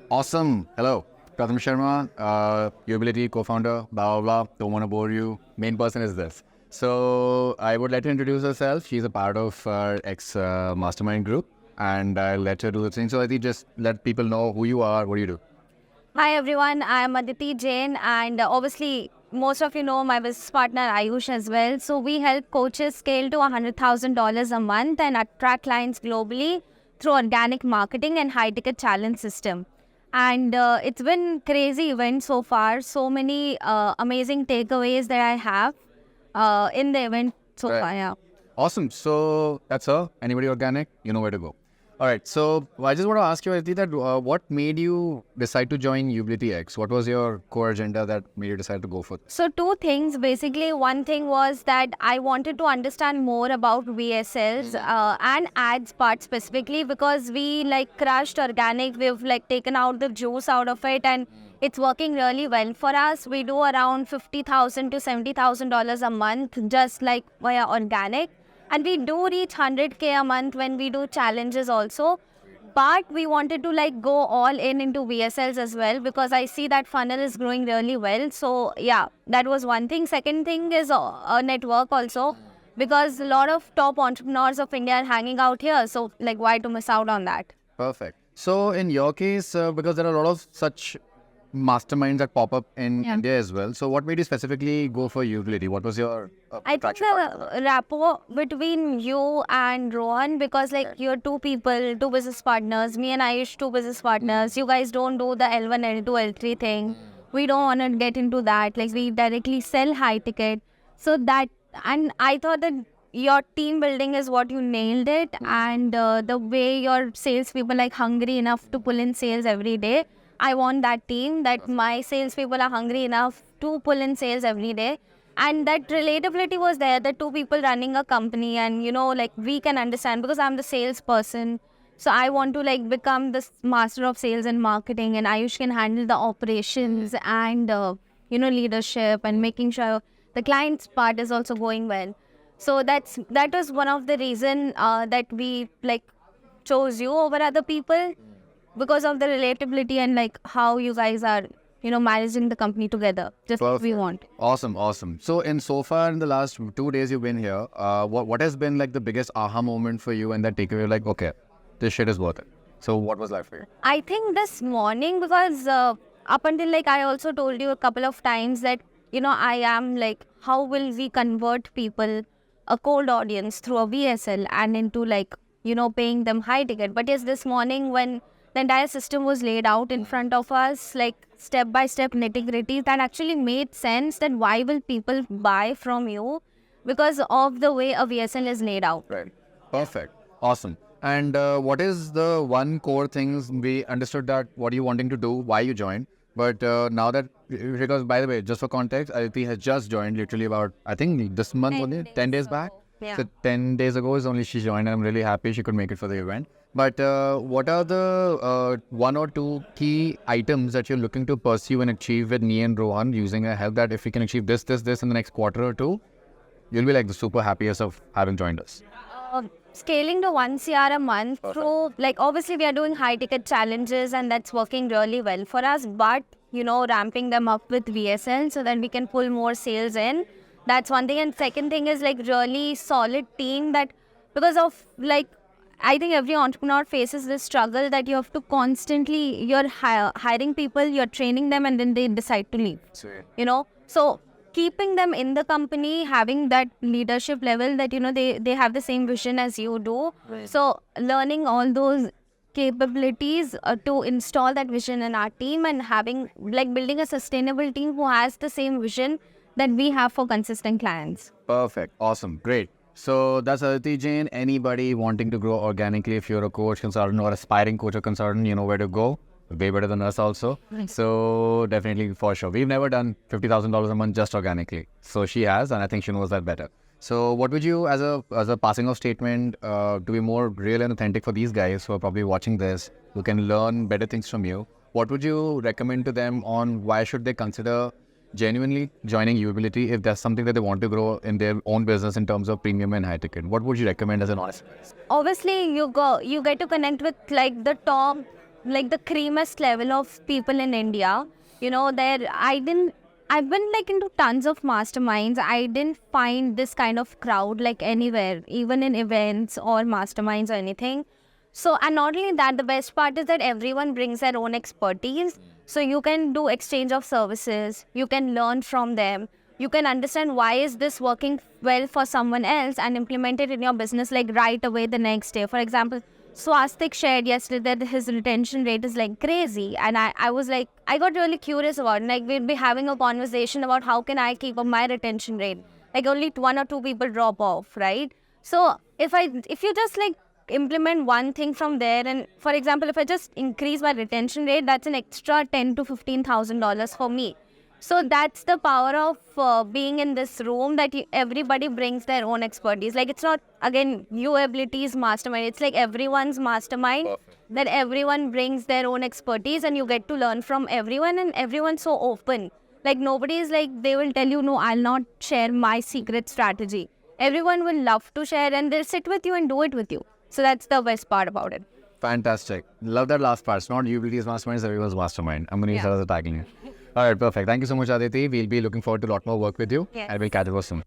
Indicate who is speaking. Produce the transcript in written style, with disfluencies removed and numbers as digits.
Speaker 1: Awesome. Hello. Pratham Sharma, Ubility co-founder, blah, blah, blah. Don't want to bore you. Main person is this. So I would like to introduce herself. She's a part of our ex-mastermind group. And I'll let her do the thing. So I think just let people know who you are, what do you do?
Speaker 2: Hi everyone, I am Aditi Jain, and obviously most of you know my business partner Ayush as well. So we help coaches scale to $100,000 a month and attract clients globally through organic marketing and high ticket challenge system. And it's been crazy event so far. So many amazing takeaways that I have in the event so
Speaker 1: Right.
Speaker 2: far. Yeah.
Speaker 1: Awesome. So that's her. Anybody organic? You know where to go. All right. So I just want to ask you, Aditi, that what made you decide to join Ubility X? What was your core agenda that made you decide to go for this?
Speaker 2: So two things. Basically, one thing was that I wanted to understand more about VSLs and ads part specifically because we like crushed organic. We've like taken out the juice out of it and it's working really well for us. We do around $50,000 to $70,000 a month just like via organic. And we do reach 100K a month when we do challenges also. But we wanted to like go all in into VSLs as well because I see that funnel is growing really well. So yeah, that was one thing. Second thing is a network also because a lot of top entrepreneurs of India are hanging out here. So like why to miss out on that?
Speaker 1: Perfect. So in your case, because there are a lot of such masterminds that pop up in
Speaker 2: Yeah.
Speaker 1: India as well. So what made you specifically go for Ubility? What was your
Speaker 2: I think
Speaker 1: attraction point?
Speaker 2: the rapport between you and Rohan, because like you're two people, two business partners. Me and Ayush, two business partners. You guys don't do the L1, L2, L3 thing. We don't want to get into that. Like we directly sell high ticket. So that, and I thought that your team building is what you nailed it, and the way your salespeople like hungry enough to pull in sales every day. I want that team that my salespeople are hungry enough to pull in sales every day, and that relatability was there. The two people running a company, and like we can understand because I'm the salesperson. So I want to like become the master of sales and marketing, and Ayush can handle the operations and leadership and making sure the client's part is also going well. So that was one of the reason that we like chose you over other people because of the relatability and like how you guys are managing the company together. Just what we
Speaker 1: Perfect.
Speaker 2: want.
Speaker 1: Awesome, awesome. So so far in the last 2 days you've been here, what has been like the biggest aha moment for you and that takeaway? Like, okay, this shit is worth it. So what was that for you?
Speaker 2: I think this morning because up until like I also told you a couple of times that I am like how will we convert people, a cold audience through a VSL and into like paying them high ticket. But yes, this morning when the entire system was laid out in front of us, like step by step nitty gritty, that actually made sense that why will people buy from you because of the way a VSL is laid out.
Speaker 1: Right. Perfect. Awesome. And what is the one core things we understood that what are you wanting to do, why you joined? But now that, because by the way, just for context, Aditi has just joined literally about, I think this month
Speaker 2: 10
Speaker 1: only,
Speaker 2: days
Speaker 1: 10 days
Speaker 2: ago.
Speaker 1: back.
Speaker 2: Yeah.
Speaker 1: So 10 days ago is only she joined. I'm really happy she could make it for the event. But what are the one or two key items that you're looking to pursue and achieve with me and Rohan using a help that if we can achieve this in the next quarter or two, you'll be like the super happiest of having joined us.
Speaker 2: Scaling to 1 CR a month through, like, obviously we are doing high ticket challenges and that's working really well for us, but ramping them up with VSL so that we can pull more sales in. That's one thing. And second thing is like really solid team that because of like I think every entrepreneur faces this struggle that you have to constantly you're hiring people, you're training them, and then they decide to leave.
Speaker 1: Sweet.
Speaker 2: So keeping them in the company, having that leadership level that they have the same vision as you do.
Speaker 1: Right.
Speaker 2: So learning all those capabilities to install that vision in our team and having like building a sustainable team who has the same vision that we have for consistent clients.
Speaker 1: Perfect. Awesome. Great. So that's Aditi Jain. Anybody wanting to grow organically, if you're a coach, consultant, or aspiring coach or consultant, you know where to go. Way better than us also.
Speaker 2: Nice.
Speaker 1: So definitely for sure. We've never done $50,000 a month just organically. So she has, and I think she knows that better. So what would you, as a passing off statement, to be more real and authentic for these guys who are probably watching this, who can learn better things from you, what would you recommend to them on why should they consider genuinely joining Ubility if there's something that they want to grow in their own business in terms of premium and high ticket? What would you recommend as an honest advice?
Speaker 2: Obviously, you get to connect with like the top like the creamiest level of people in India. You know, I've been like into tons of masterminds. I didn't find this kind of crowd like anywhere, even in events or masterminds or anything. So, and not only that, the best part is that everyone brings their own expertise. So you can do exchange of services, you can learn from them, you can understand why is this working well for someone else and implement it in your business like right away the next day. For example, Swastik shared yesterday that his retention rate is like crazy. And I was like, I got really curious about it. Like we'd be having a conversation about how can I keep up my retention rate. Like only 1 or 2 people drop off, right? So if you just like implement one thing from there, and for example, if I just increase my retention rate, that's an extra $10,000 to $15,000 for me. So that's the power of being in this room, that everybody brings their own expertise. Like it's not, again, you abilities mastermind. It's like everyone's mastermind. Perfect. That everyone brings their own expertise and you get to learn from everyone, and everyone's so open. Like nobody is like, they will tell you, no, I'll not share my secret strategy. Everyone will love to share and they'll sit with you and do it with you. So that's the best part about it.
Speaker 1: Fantastic. Love that last part. It's not Ubility's mastermind, it's everyone's mastermind. I'm going to use that as a tagging. All right, perfect. Thank you so much, Aditi. We'll be looking forward to a lot more work with you.
Speaker 2: Yes.
Speaker 1: And we'll catch up soon.